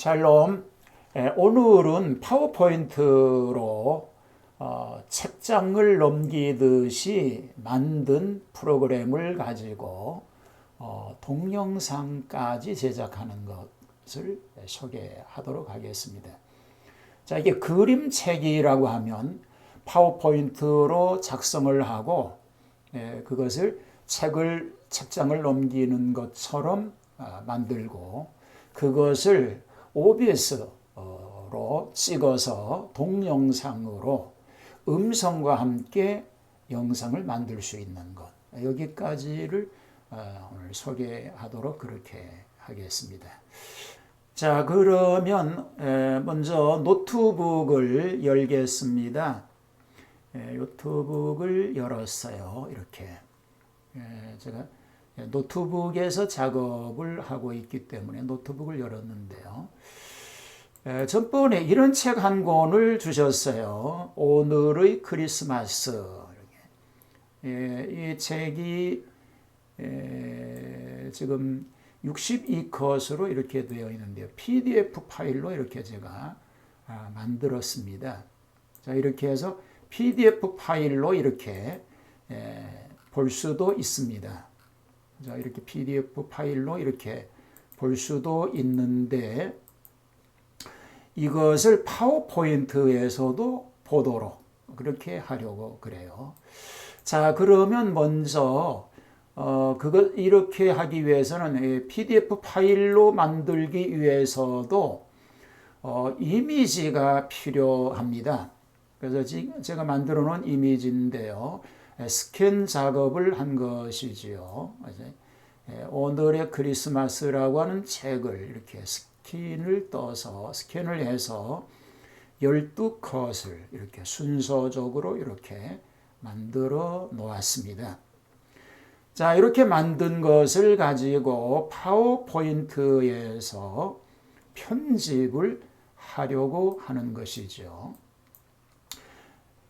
샬롬. 오늘은 파워포인트로 책장을 넘기듯이 만든 프로그램을 가지고 동영상까지 제작하는 것을 소개하도록 하겠습니다. 자, 이게 그림책이라고 하면 파워포인트로 작성을 하고 그것을 책장을 넘기는 것처럼 만들고 그것을 OBS로 찍어서 동영상으로 음성과 함께 영상을 만들 수 있는 것, 여기까지를 오늘 소개하도록 그렇게 하겠습니다. 자, 그러면 먼저 노트북을 열겠습니다. 노트북을 열었어요. 이렇게 제가 노트북에서 작업을 하고 있기 때문에 노트북을 열었는데요. 전번에 이런 책 한 권을 주셨어요. 오늘의 크리스마스. 이 책이 지금 62컷으로 이렇게 되어 있는데요. PDF 파일로 이렇게 제가 만들었습니다. 자, 이렇게 해서 PDF 파일로 이렇게 볼 수도 있습니다. 자, 이렇게 PDF 파일로 이렇게 볼 수도 있는데 이것을 파워포인트에서도 보도록 그렇게 하려고 그래요. 자, 그러면 먼저 이렇게 하기 위해서는 PDF 파일로 만들기 위해서도 이미지가 필요합니다. 그래서 제가 만들어 놓은 이미지인데요. 스캔 작업을 한 것이지요. 오늘의 크리스마스라고 하는 책을 이렇게 스캔을 해서 12컷을 이렇게 순서적으로 이렇게 만들어 놓았습니다. 자, 이렇게 만든 것을 가지고 파워포인트에서 편집을 하려고 하는 것이죠.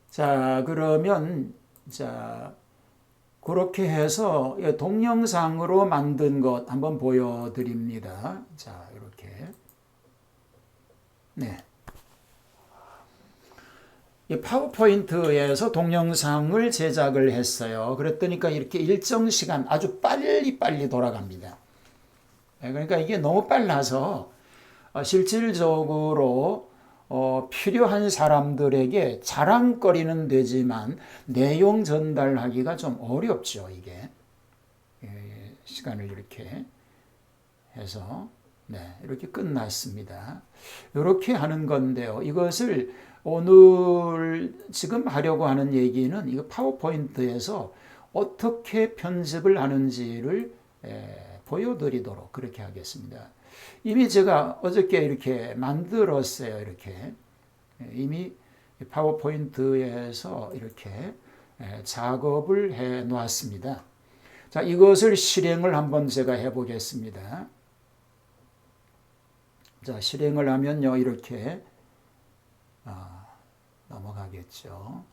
자, 그러면 그렇게 해서 동영상으로 만든 것 한번 보여드립니다. 자, 이렇게. 네. 이 파워포인트에서 동영상을 제작을 했어요. 그랬더니까 이렇게 일정 시간 아주 빨리 돌아갑니다. 그러니까 이게 너무 빨라서 실질적으로 필요한 사람들에게 자랑거리는 되지만 내용 전달하기가 좀 어렵죠. 이게 시간을 이렇게 해서 이렇게 끝났습니다. 이렇게 하는 건데요. 이것을 오늘 지금 하려고 하는 얘기는 이거 파워포인트에서 어떻게 편집을 하는지를 보여드리도록 그렇게 하겠습니다. 이미 제가 어저께 이렇게 만들었어요. 이렇게 이미 파워포인트에서 이렇게 작업을 해 놓았습니다. 자, 이것을 실행을 한번 제가 해 보겠습니다. 자, 실행을 하면요, 이렇게 넘어가겠죠.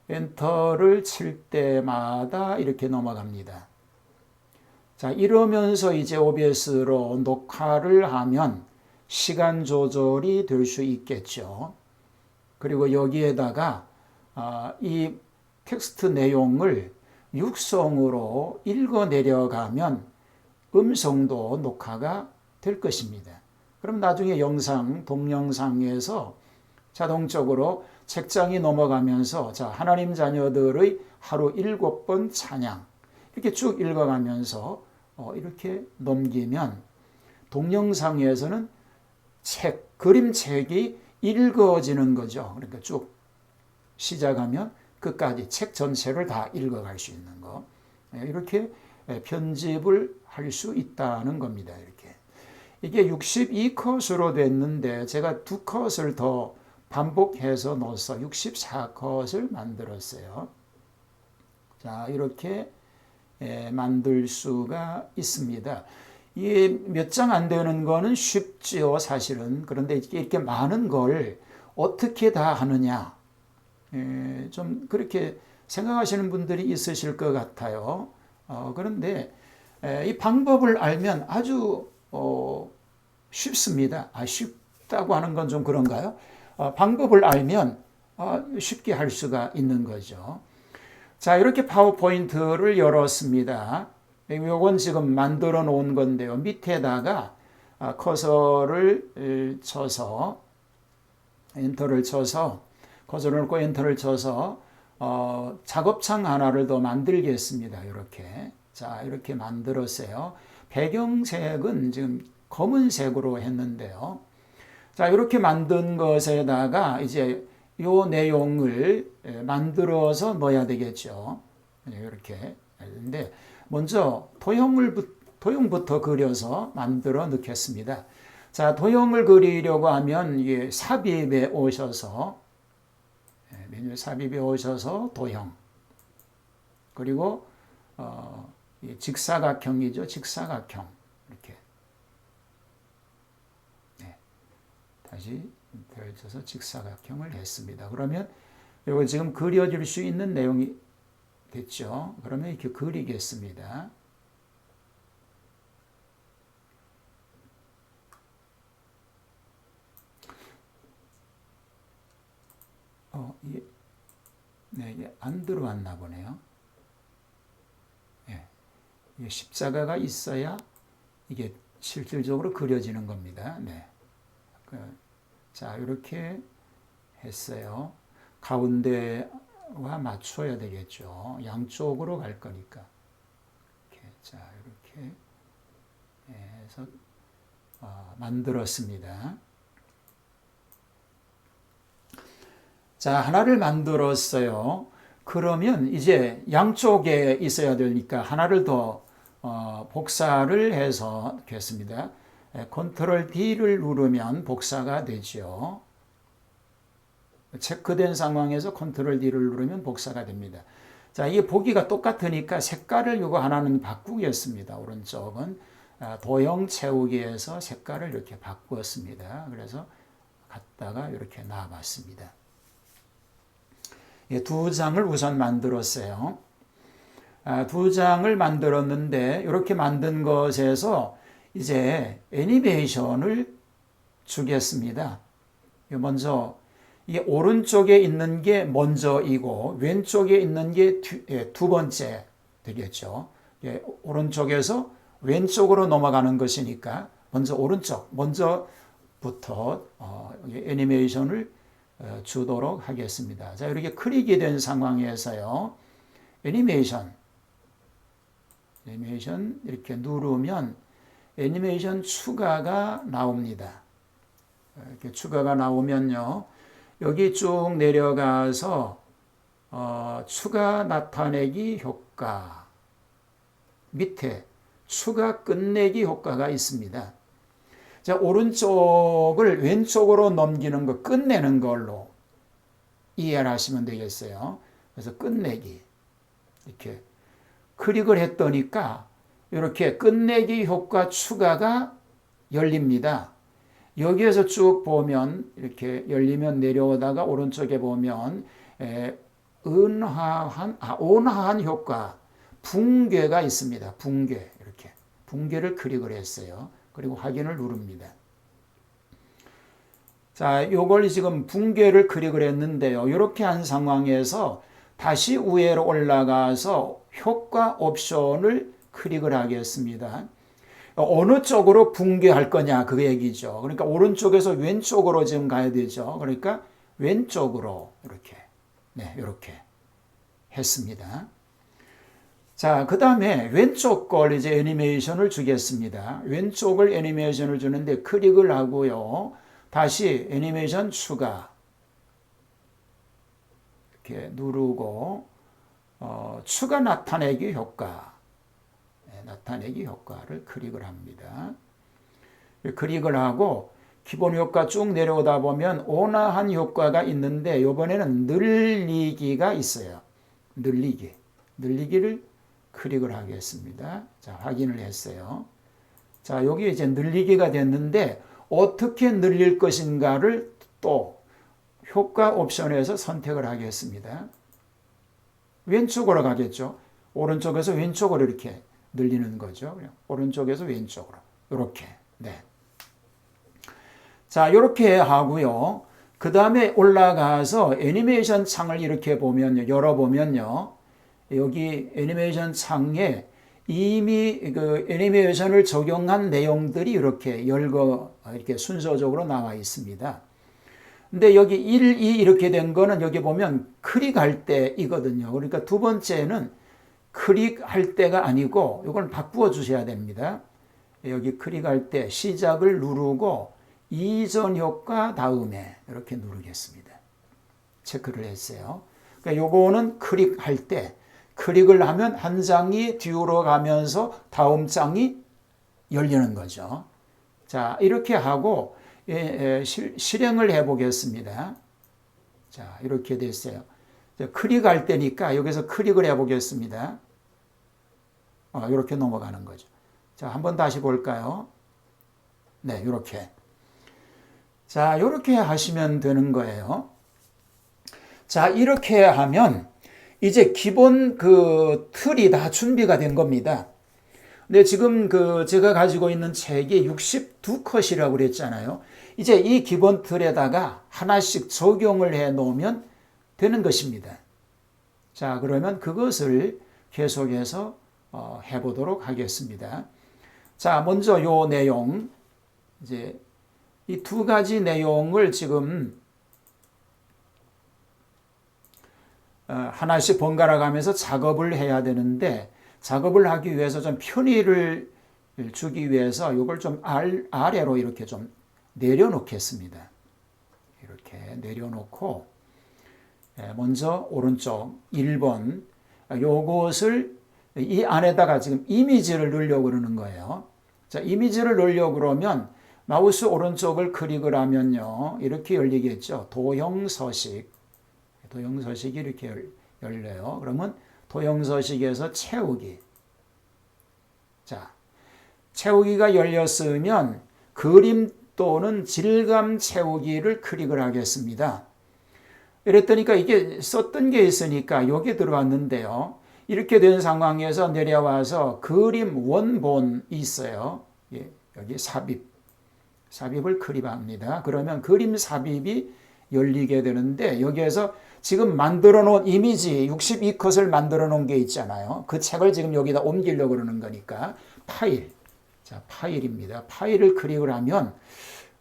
엔터를 칠 때마다 이렇게 넘어갑니다. 자, 이러면서 이제 OBS로 녹화를 하면 시간 조절이 될 수 있겠죠. 그리고 여기에다가 이 텍스트 내용을 육성으로 읽어 내려가면 음성도 녹화가 될 것입니다. 그럼 나중에 동영상에서 자동적으로 책장이 넘어가면서 자, 하나님 자녀들의 하루 7번 찬양 이렇게 쭉 읽어가면서 이렇게 넘기면 동영상에서는 그림책이 읽어지는 거죠. 그러니까 쭉 시작하면 끝까지 책 전체를 다 읽어갈 수 있는 거. 이렇게 편집을 할 수 있다는 겁니다. 이게 62컷으로 됐는데 제가 2컷을 더 반복해서 넣어서 64컷을 만들었어요. 자, 이렇게 만들 수가 있습니다. 이게 몇 장 안 되는 거는 쉽지요, 사실은. 그런데 이렇게 많은 걸 어떻게 다 하느냐, 좀 그렇게 생각하시는 분들이 있으실 것 같아요. 그런데 이 방법을 알면 아주 쉽습니다. 쉽다고 하는 건 좀 그런가요? 방법을 알면 쉽게 할 수가 있는 거죠. 자, 이렇게 파워포인트를 열었습니다. 이건 지금 만들어 놓은 건데요. 밑에다가 커서를 쳐서 엔터를 쳐서 커서를 놓고 엔터를 쳐서 작업창 하나를 더 만들겠습니다. 이렇게. 자, 이렇게 만들었어요. 배경색은 지금 검은색으로 했는데요. 자, 이렇게 만든 것에다가 이제 요 내용을 만들어서 넣어야 되겠죠. 이렇게. 근데 먼저 도형부터 그려서 만들어 넣겠습니다. 자, 도형을 그리려고 하면 이게 삽입에 오셔서 메뉴 삽입에 오셔서 도형. 그리고 직사각형이죠. 직사각형. 이렇게. 네. 다시 엔터를 쳐서 직사각형을 했습니다. 그러면 이거 지금 그려질 수 있는 내용이 됐죠. 그러면 이렇게 그리겠습니다. 이게 안 들어왔나 보네요. 예, 이게 십자가가 있어야 이게 실질적으로 그려지는 겁니다. 네. 자, 이렇게 했어요. 가운데와 맞춰야 되겠죠. 양쪽으로 갈 거니까. 이렇게, 자, 이렇게 해서 만들었습니다. 자, 하나를 만들었어요. 그러면 이제 양쪽에 있어야 되니까 하나를 더 복사를 해서 했습니다. 컨트롤 D를 누르면 복사가 되죠. 체크된 상황에서 컨트롤 D를 누르면 복사가 됩니다. 자, 이게 보기가 똑같으니까 색깔을 이거 하나는 바꾸겠습니다. 오른쪽은 도형 채우기에서 색깔을 이렇게 바꾸었습니다. 그래서 갖다가 이렇게 놔봤습니다. 두 장을 우선 만들었어요. 두 장을 만들었는데 이렇게 만든 것에서 이제 애니메이션을 주겠습니다. 먼저 이 오른쪽에 있는 게 먼저이고 왼쪽에 있는 게 두 번째 되겠죠. 오른쪽에서 왼쪽으로 넘어가는 것이니까 먼저 오른쪽 먼저부터 애니메이션을 주도록 하겠습니다. 자, 이렇게 클릭이 된 상황에서요. 애니메이션 이렇게 누르면 애니메이션 추가가 나옵니다. 이렇게 추가가 나오면요. 여기 쭉 내려가서 추가 나타내기 효과 밑에 추가 끝내기 효과가 있습니다. 자, 오른쪽을 왼쪽으로 넘기는 거, 끝내는 걸로 이해를 하시면 되겠어요. 그래서 끝내기. 이렇게 클릭을 했더니까 이렇게 끝내기 효과 추가가 열립니다. 여기에서 쭉 보면 이렇게 열리면 내려오다가 오른쪽에 보면 온화한 효과, 붕괴가 있습니다. 붕괴. 이렇게. 붕괴를 클릭을 했어요. 그리고 확인을 누릅니다. 자, 요걸 지금 붕괴를 클릭을 했는데요. 이렇게 한 상황에서 다시 위로 올라가서 효과 옵션을 클릭을 하겠습니다. 어느 쪽으로 붕괴할 거냐 그 얘기죠. 그러니까 오른쪽에서 왼쪽으로 지금 가야 되죠. 그러니까 왼쪽으로 이렇게 이렇게 했습니다. 자, 그 다음에 왼쪽 걸 이제 애니메이션을 주겠습니다. 왼쪽을 애니메이션을 주는데 클릭을 하고요. 다시 애니메이션 추가 이렇게 누르고 추가 나타내기 효과 나타내기 효과를 클릭을 합니다. 클릭을 하고 기본 효과 쭉 내려오다 보면 온화한 효과가 있는데 이번에는 늘리기가 있어요. 늘리기를 클릭을 하겠습니다. 자, 확인을 했어요. 자, 여기 이제 늘리기가 됐는데 어떻게 늘릴 것인가를 또 효과 옵션에서 선택을 하겠습니다. 왼쪽으로 가겠죠. 오른쪽에서 왼쪽으로 이렇게 늘리는 거죠. 오른쪽에서 왼쪽으로 이렇게 네. 자, 이렇게 하고요. 그 다음에 올라가서 애니메이션 창을 이렇게 보면요. 열어보면요. 여기 애니메이션 창에 이미 그 애니메이션을 적용한 내용들이 이렇게 이렇게 순서적으로 나와 있습니다. 근데 여기 1, 2 이렇게 된 거는 여기 보면 클릭할 때이거든요. 그러니까 두 번째는 클릭할 때가 아니고 이걸 바꾸어 주셔야 됩니다. 여기 클릭할 때 시작을 누르고 이전 효과 다음에 이렇게 누르겠습니다. 체크를 했어요. 그러니까 요거는 클릭할 때 클릭을 하면 한 장이 뒤로 가면서 다음 장이 열리는 거죠. 자, 이렇게 하고 실행을 해 보겠습니다. 자, 이렇게 됐어요. 클릭할 때니까 여기서 클릭을 해 보겠습니다. 이렇게 넘어가는 거죠. 자, 한번 다시 볼까요? 네, 이렇게. 자, 이렇게 하시면 되는 거예요. 자, 이렇게 하면 이제 기본 그 틀이 다 준비가 된 겁니다. 근데 지금 제가 가지고 있는 책이 62컷이라고 그랬잖아요. 이제 이 기본 틀에다가 하나씩 적용을 해 놓으면 되는 것입니다. 자, 그러면 그것을 계속해서 해 보도록 하겠습니다. 자, 먼저 요 내용, 이제 이 두 가지 내용을 지금 하나씩 번갈아 가면서 작업을 해야 되는데, 작업을 하기 위해서 좀 편의를 주기 위해서 이걸 좀 아래로 이렇게 좀 내려놓겠습니다. 이렇게 내려놓고, 먼저 오른쪽 1번, 요것을 이 안에다가 지금 이미지를 넣으려고 그러는 거예요. 자, 이미지를 넣으려고 그러면 마우스 오른쪽을 클릭을 하면요. 이렇게 열리겠죠. 도형 서식. 도형 서식이 이렇게 열려요. 그러면 도형 서식에서 채우기. 자, 채우기가 열렸으면 그림 또는 질감 채우기를 클릭을 하겠습니다. 이랬더니까 이게 썼던 게 있으니까 여기 들어왔는데요. 이렇게 된 상황에서 내려와서 그림 원본이 있어요. 여기 삽입을 클릭합니다. 그러면 그림 삽입이 열리게 되는데 여기에서 지금 만들어 놓은 이미지 62컷을 만들어 놓은 게 있잖아요. 그 책을 지금 여기다 옮기려고 그러는 거니까 파일. 자, 파일입니다. 파일을 클릭을 하면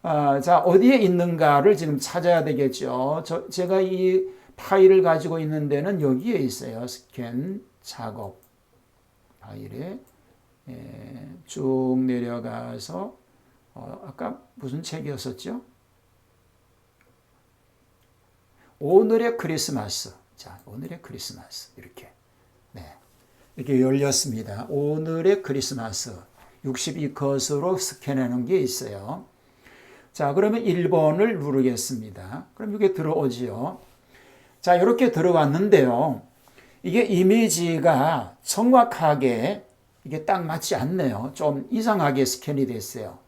자, 어디에 있는가를 지금 찾아야 되겠죠. 제가 이 파일을 가지고 있는 데는 여기에 있어요. 스캔 작업 파일에 쭉 내려가서 아까 무슨 책이었었죠? 오늘의 크리스마스. 자, 오늘의 크리스마스. 이렇게. 네. 이렇게 열렸습니다. 오늘의 크리스마스. 62컷으로 스캔해 놓은 게 있어요. 자, 그러면 1번을 누르겠습니다. 그럼 이게 들어오지요. 자, 이렇게 들어왔는데요. 이게 이미지가 정확하게 이게 딱 맞지 않네요. 좀 이상하게 스캔이 됐어요.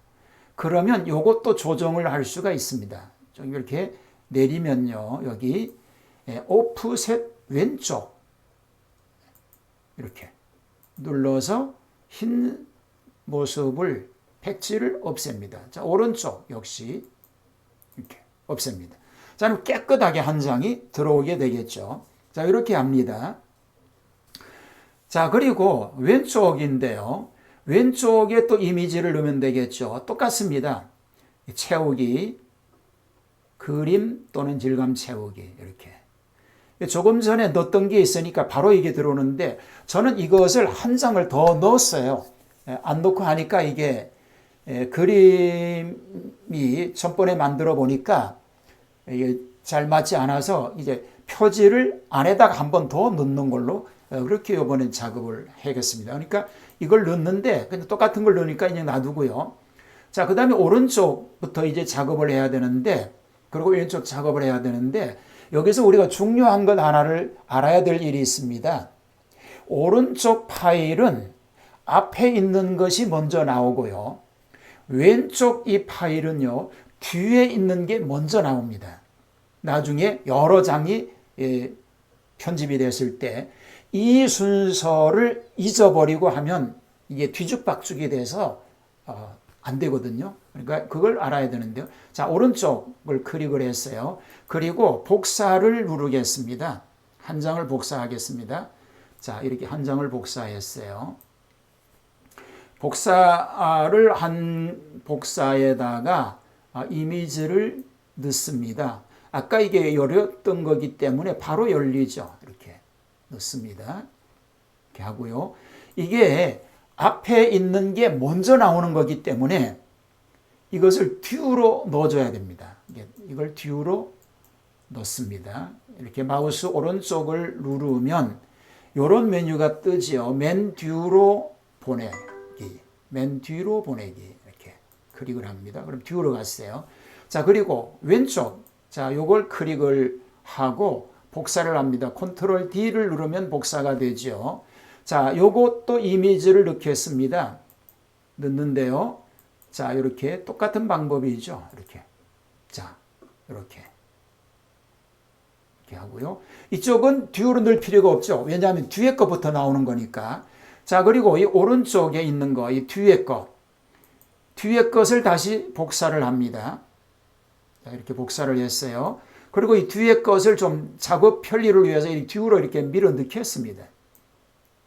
그러면 이것도 조정을 할 수가 있습니다. 좀 이렇게 내리면요. 여기 오프셋 왼쪽 이렇게 눌러서 흰 모습을 백지를 없앱니다. 자, 오른쪽 역시 이렇게 없앱니다. 자, 그럼 깨끗하게 한 장이 들어오게 되겠죠. 자, 이렇게 합니다. 자, 그리고 왼쪽인데요. 왼쪽에 또 이미지를 넣으면 되겠죠. 똑같습니다. 채우기, 그림 또는 질감 채우기 이렇게. 조금 전에 넣었던 게 있으니까 바로 이게 들어오는데 저는 이것을 한 장을 더 넣었어요. 안 넣고 하니까 이게 그림이 전번에 만들어 보니까 이게 잘 맞지 않아서 이제 표지를 안에다가 한 번 더 넣는 걸로 그렇게 이번엔 작업을 해야겠습니다. 그러니까 이걸 넣는데 그냥 똑같은 걸 넣으니까 그냥 놔두고요. 자, 그 다음에 오른쪽부터 이제 작업을 해야 되는데, 그리고 왼쪽 작업을 해야 되는데, 여기서 우리가 중요한 것 하나를 알아야 될 일이 있습니다. 오른쪽 파일은 앞에 있는 것이 먼저 나오고요. 왼쪽 이 파일은요, 뒤에 있는 게 먼저 나옵니다. 나중에 여러 장이 편집이 됐을 때 이 순서를 잊어버리고 하면 이게 뒤죽박죽이 돼서 안 되거든요. 그러니까 그걸 알아야 되는데요. 자, 오른쪽을 클릭을 했어요. 그리고 복사를 누르겠습니다. 한 장을 복사하겠습니다. 자, 이렇게 한 장을 복사했어요. 복사를 한 복사에다가 이미지를 넣습니다. 아까 이게 열렸던 거기 때문에 바로 열리죠. 이렇게 넣습니다. 이렇게 하고요. 이게 앞에 있는 게 먼저 나오는 거기 때문에 이것을 뒤로 넣어줘야 됩니다. 이걸 뒤로 넣습니다. 이렇게 마우스 오른쪽을 누르면 이런 메뉴가 뜨지요. 맨 뒤로 보내기. 맨 뒤로 보내기. 이렇게 클릭을 합니다. 그럼 뒤로 갔어요. 자, 그리고 왼쪽. 자, 요걸 클릭을 하고 복사를 합니다. 컨트롤 D를 누르면 복사가 되죠. 자, 요것도 이미지를 넣겠습니다. 넣는데요. 자, 이렇게 똑같은 방법이죠. 이렇게. 자, 이렇게 하고요. 이쪽은 뒤로 넣을 필요가 없죠. 왜냐하면 뒤에 거부터 나오는 거니까. 자, 그리고 이 오른쪽에 있는 거, 이 뒤에 것을 다시 복사를 합니다. 자, 이렇게 복사를 했어요. 그리고 이 뒤에 것을 좀 작업 편리를 위해서 뒤로 이렇게 밀어 넣겠습니다.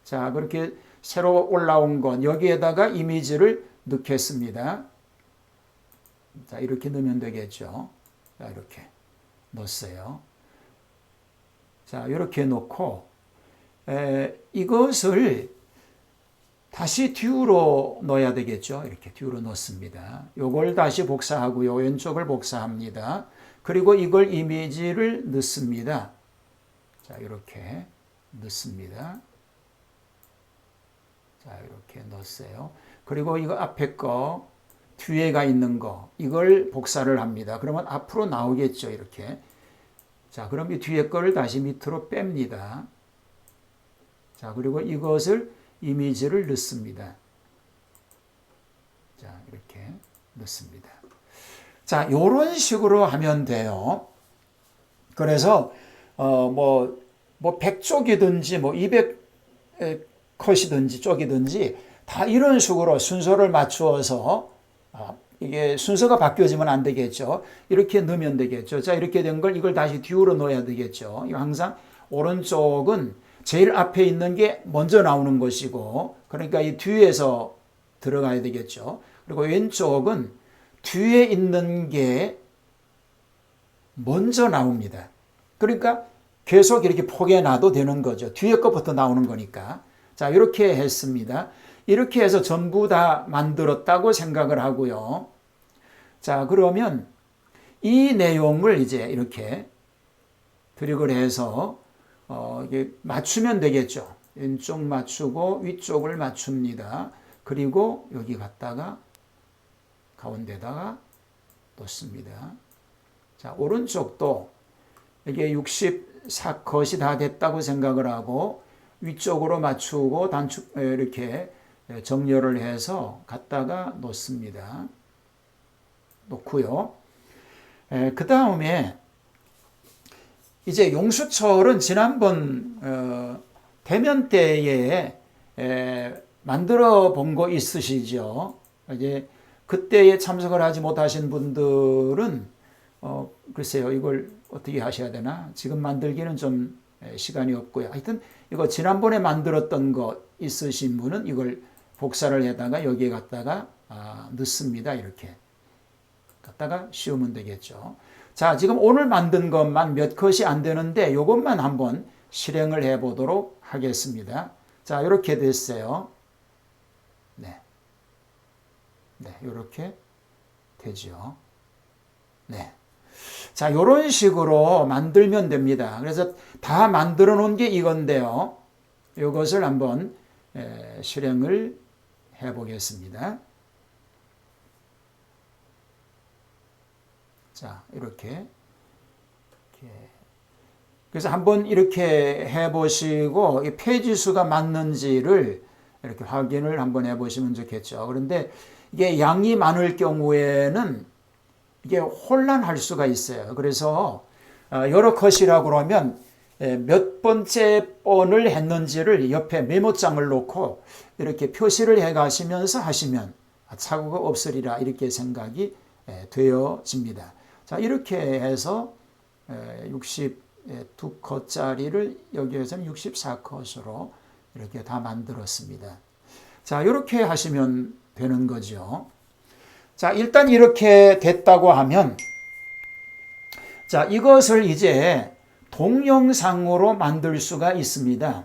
자, 그렇게 새로 올라온 건 여기에다가 이미지를 넣겠습니다. 자, 이렇게 넣으면 되겠죠. 자, 이렇게 넣었어요. 자, 이렇게 놓고 이것을 다시 뒤로 넣어야 되겠죠. 이렇게 뒤로 넣습니다. 요걸 다시 복사하고요. 왼쪽을 복사합니다. 그리고 이걸 이미지를 넣습니다. 자, 이렇게 넣습니다. 자, 이렇게 넣었어요. 그리고 이거 앞에 거, 뒤에가 있는 거, 이걸 복사를 합니다. 그러면 앞으로 나오겠죠. 이렇게. 자, 그럼 이 뒤에 거를 다시 밑으로 뺍니다. 자, 그리고 이것을 이미지를 넣습니다. 자, 이렇게 넣습니다. 자, 요런 식으로 하면 돼요. 그래서, 100쪽이든지, 200컷이든지, 쪽이든지, 다 이런 식으로 순서를 맞추어서, 이게 순서가 바뀌어지면 안 되겠죠. 이렇게 넣으면 되겠죠. 자, 이렇게 된 걸 이걸 다시 뒤로 넣어야 되겠죠. 이거 항상 오른쪽은 제일 앞에 있는 게 먼저 나오는 것이고, 그러니까 이 뒤에서 들어가야 되겠죠. 그리고 왼쪽은 뒤에 있는 게 먼저 나옵니다. 그러니까 계속 이렇게 포개놔도 되는 거죠. 뒤에 것부터 나오는 거니까. 자, 이렇게 했습니다. 이렇게 해서 전부 다 만들었다고 생각을 하고요. 자, 그러면 이 내용을 이제 이렇게 드래그를 해서 이게 맞추면 되겠죠. 왼쪽 맞추고 위쪽을 맞춥니다. 그리고 여기 갖다가 가운데다가 놓습니다. 자, 오른쪽도 이게 64컷이 다 됐다고 생각을 하고 위쪽으로 맞추고 단축 이렇게 정렬을 해서 갖다가 놓습니다. 놓고요. 그 다음에 이제 용수철은 지난번 대면 때에 만들어 본 거 있으시죠? 이제 그때에 참석을 하지 못하신 분들은 글쎄요, 이걸 어떻게 하셔야 되나? 지금 만들기는 좀 시간이 없고요. 하여튼 이거 지난번에 만들었던 거 있으신 분은 이걸 복사를 해다가 여기에 갖다가 넣습니다. 이렇게 갖다가 씌우면 되겠죠. 자, 지금 오늘 만든 것만 몇 컷이 안 되는데 이것만 한번 실행을 해 보도록 하겠습니다. 자, 이렇게 됐어요. 네. 네, 이렇게 되죠. 네. 자, 이런 식으로 만들면 됩니다. 그래서 다 만들어 놓은 게 이건데요. 이것을 한번 실행을 해 보겠습니다. 자, 이렇게. 그래서 한번 이렇게 해 보시고 이 페이지 수가 맞는지를 이렇게 확인을 한번 해 보시면 좋겠죠. 그런데 이게 양이 많을 경우에는 이게 혼란할 수가 있어요. 그래서 여러 컷이라고 그러면 몇 번째 번을 했는지를 옆에 메모장을 놓고 이렇게 표시를 해 가시면서 하시면 착오가 없으리라 이렇게 생각이 되어집니다. 자, 이렇게 해서 62컷짜리를 여기에서는 64컷으로 이렇게 다 만들었습니다. 자, 이렇게 하시면 되는 거죠. 자, 일단 이렇게 됐다고 하면, 자, 이것을 이제 동영상으로 만들 수가 있습니다.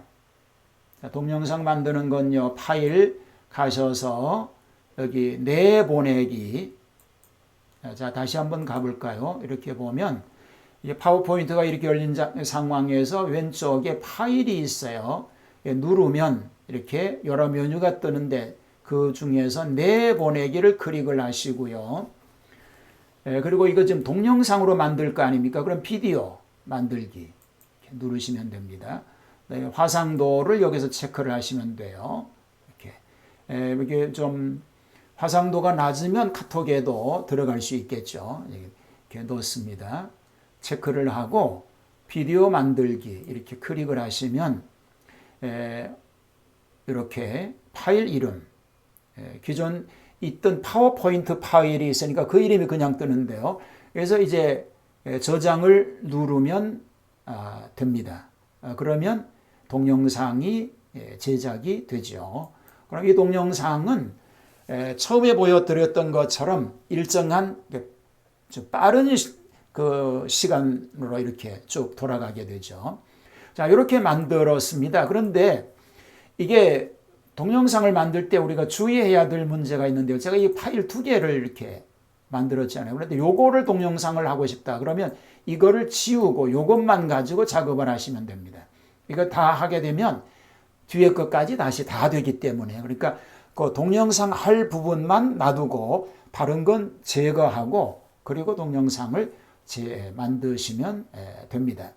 자, 동영상 만드는 건요, 파일 가셔서 여기 내보내기. 자, 다시 한번 가볼까요? 이렇게 보면, 이제 파워포인트가 이렇게 열린 상황에서 왼쪽에 파일이 있어요. 누르면 이렇게 여러 메뉴가 뜨는데 그 중에서 내보내기를 클릭을 하시고요. 그리고 이거 지금 동영상으로 만들 거 아닙니까? 그럼 비디오 만들기 이렇게 누르시면 됩니다. 화상도를 여기서 체크를 하시면 돼요. 이렇게 좀 화상도가 낮으면 카톡에도 들어갈 수 있겠죠. 이렇게 놓습니다. 체크를 하고 비디오 만들기 이렇게 클릭을 하시면 이렇게 파일 이름, 기존 있던 파워포인트 파일이 있으니까 그 이름이 그냥 뜨는데요. 그래서 이제 저장을 누르면 됩니다. 그러면 동영상이 제작이 되죠. 그럼 이 동영상은 처음에 보여드렸던 것처럼 일정한 빠른 그 시간으로 이렇게 쭉 돌아가게 되죠. 자, 이렇게 만들었습니다. 그런데 이게 동영상을 만들 때 우리가 주의해야 될 문제가 있는데요. 제가 이 파일 2개를 이렇게 만들었잖아요. 그런데 요거를 동영상을 하고 싶다. 그러면 이거를 지우고 요것만 가지고 작업을 하시면 됩니다. 이거 다 하게 되면 뒤에 것까지 다시 다 되기 때문에, 그러니까 그 동영상 할 부분만 놔두고 다른 건 제거하고 그리고 동영상을 만드시면 됩니다.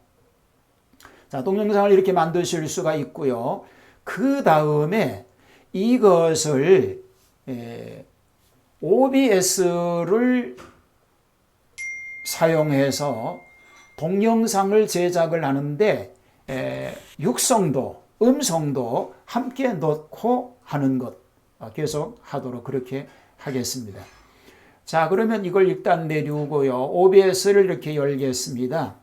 자, 동영상을 이렇게 만드실 수가 있고요. 그 다음에 이것을 OBS를 사용해서 동영상을 제작을 하는데 육성도, 음성도 함께 넣고 하는 것 계속 하도록 그렇게 하겠습니다. 자, 그러면 이걸 일단 내리고요. OBS를 이렇게 열겠습니다.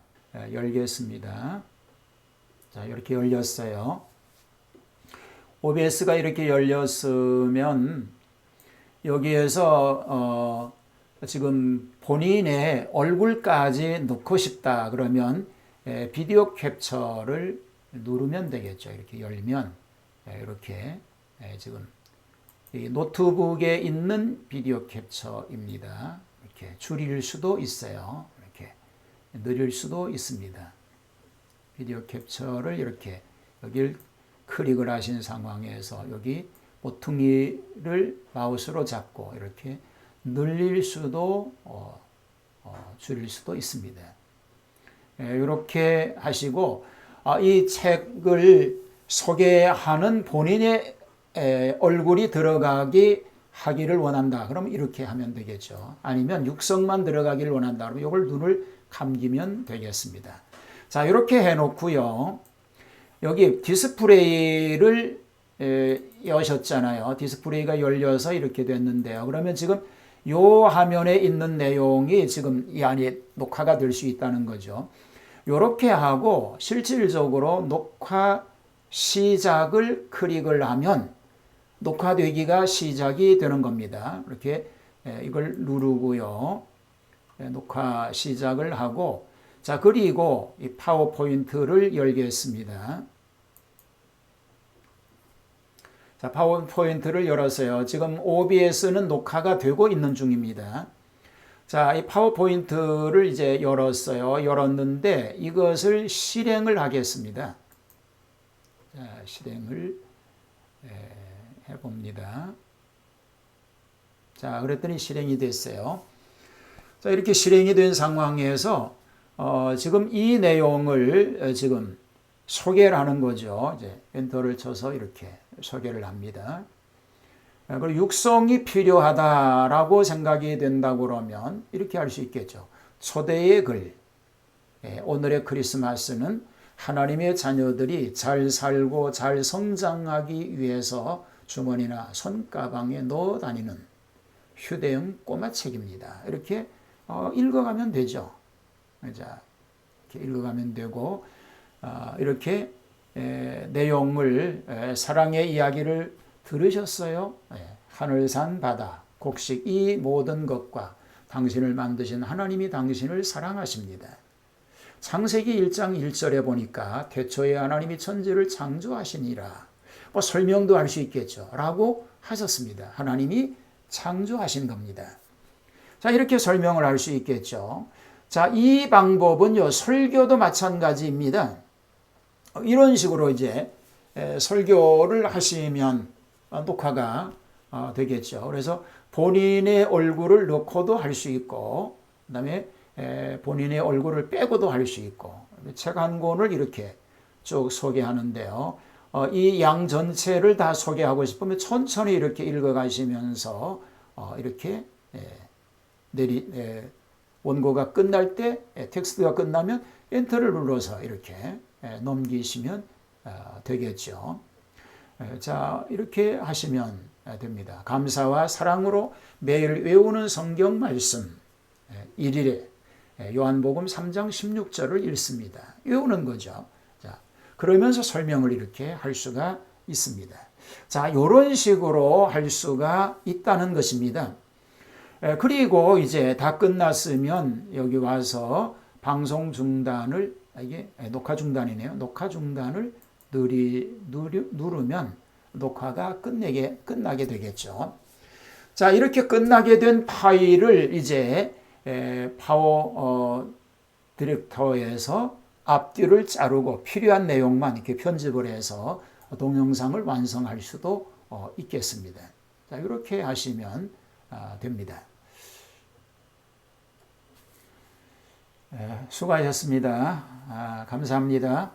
자, 이렇게 열렸어요. OBS가 이렇게 열렸으면 여기에서 지금 본인의 얼굴까지 넣고 싶다 그러면 비디오 캡처를 누르면 되겠죠. 이렇게 열면 이렇게 지금 이 노트북에 있는 비디오 캡처입니다. 이렇게 줄일 수도 있어요. 이렇게 늘릴 수도 있습니다. 비디오 캡처를 이렇게 여기를 클릭을 하신 상황에서 여기 모퉁이를 마우스로 잡고 이렇게 늘릴 수도 줄일 수도 있습니다. 이렇게 하시고 이 책을 소개하는 본인의 얼굴이 들어가기 하기를 원한다. 그럼 이렇게 하면 되겠죠. 아니면 육성만 들어가기를 원한다. 그러면 이걸 눈을 감기면 되겠습니다. 자, 이렇게 해놓고요. 여기 디스플레이를 여셨잖아요. 디스플레이가 열려서 이렇게 됐는데요. 그러면 지금 이 화면에 있는 내용이 지금 이 안에 녹화가 될 수 있다는 거죠. 이렇게 하고 실질적으로 녹화 시작을 클릭을 하면 녹화되기가 시작이 되는 겁니다. 이렇게 이걸 누르고요. 녹화 시작을 하고, 자, 그리고 이 파워포인트를 열겠습니다. 자, 파워포인트를 열었어요. 지금 OBS는 녹화가 되고 있는 중입니다. 자, 이 파워포인트를 이제 열었어요. 열었는데 이것을 실행을 하겠습니다. 자, 실행을 해봅니다. 자, 그랬더니 실행이 됐어요. 자, 이렇게 실행이 된 상황에서 지금 이 내용을 지금 소개를 하는 거죠. 이제 엔터를 쳐서 이렇게 소개를 합니다. 그리고 육성이 필요하다라고 생각이 된다고 그러면 이렇게 할 수 있겠죠. 초대의 글. 오늘의 크리스마스는 하나님의 자녀들이 잘 살고 잘 성장하기 위해서 주머니나 손가방에 넣어 다니는 휴대용 꼬마책입니다. 이렇게 읽어가면 되죠. 자, 이렇게 읽어가면 되고 이렇게 내용을 사랑의 이야기를 들으셨어요? 하늘산 바다 곡식 이 모든 것과 당신을 만드신 하나님이 당신을 사랑하십니다. 창세기 1장 1절에 보니까 태초에 하나님이 천지를 창조하시니라. 뭐 설명도 할 수 있겠죠. 라고 하셨습니다. 하나님이 창조하신 겁니다. 자, 이렇게 설명을 할 수 있겠죠. 자, 이 방법은요, 설교도 마찬가지입니다. 이런 식으로 이제 설교를 하시면 녹화가 되겠죠. 그래서 본인의 얼굴을 넣고도 할 수 있고, 그 다음에 본인의 얼굴을 빼고도 할 수 있고, 책 한 권을 이렇게 쭉 소개하는데요. 이 양 전체를 다 소개하고 싶으면 천천히 이렇게 읽어가시면서 이렇게 원고가 끝날 때 텍스트가 끝나면 엔터를 눌러서 이렇게 넘기시면 되겠죠. 자, 이렇게 하시면 됩니다. 감사와 사랑으로 매일 외우는 성경 말씀 1일에 요한복음 3장 16절을 읽습니다. 외우는 거죠. 자, 그러면서 설명을 이렇게 할 수가 있습니다. 자, 이런 식으로 할 수가 있다는 것입니다. 그리고 이제 다 끝났으면 여기 와서 방송 중단을, 이게 녹화 중단이네요. 녹화 중단을 누르면 녹화가 끝나게 되겠죠. 자, 이렇게 끝나게 된 파일을 이제 파워 디렉터에서 앞뒤를 자르고 필요한 내용만 이렇게 편집을 해서 동영상을 완성할 수도 있겠습니다. 자, 이렇게 하시면 됩니다. 수고하셨습니다. 감사합니다.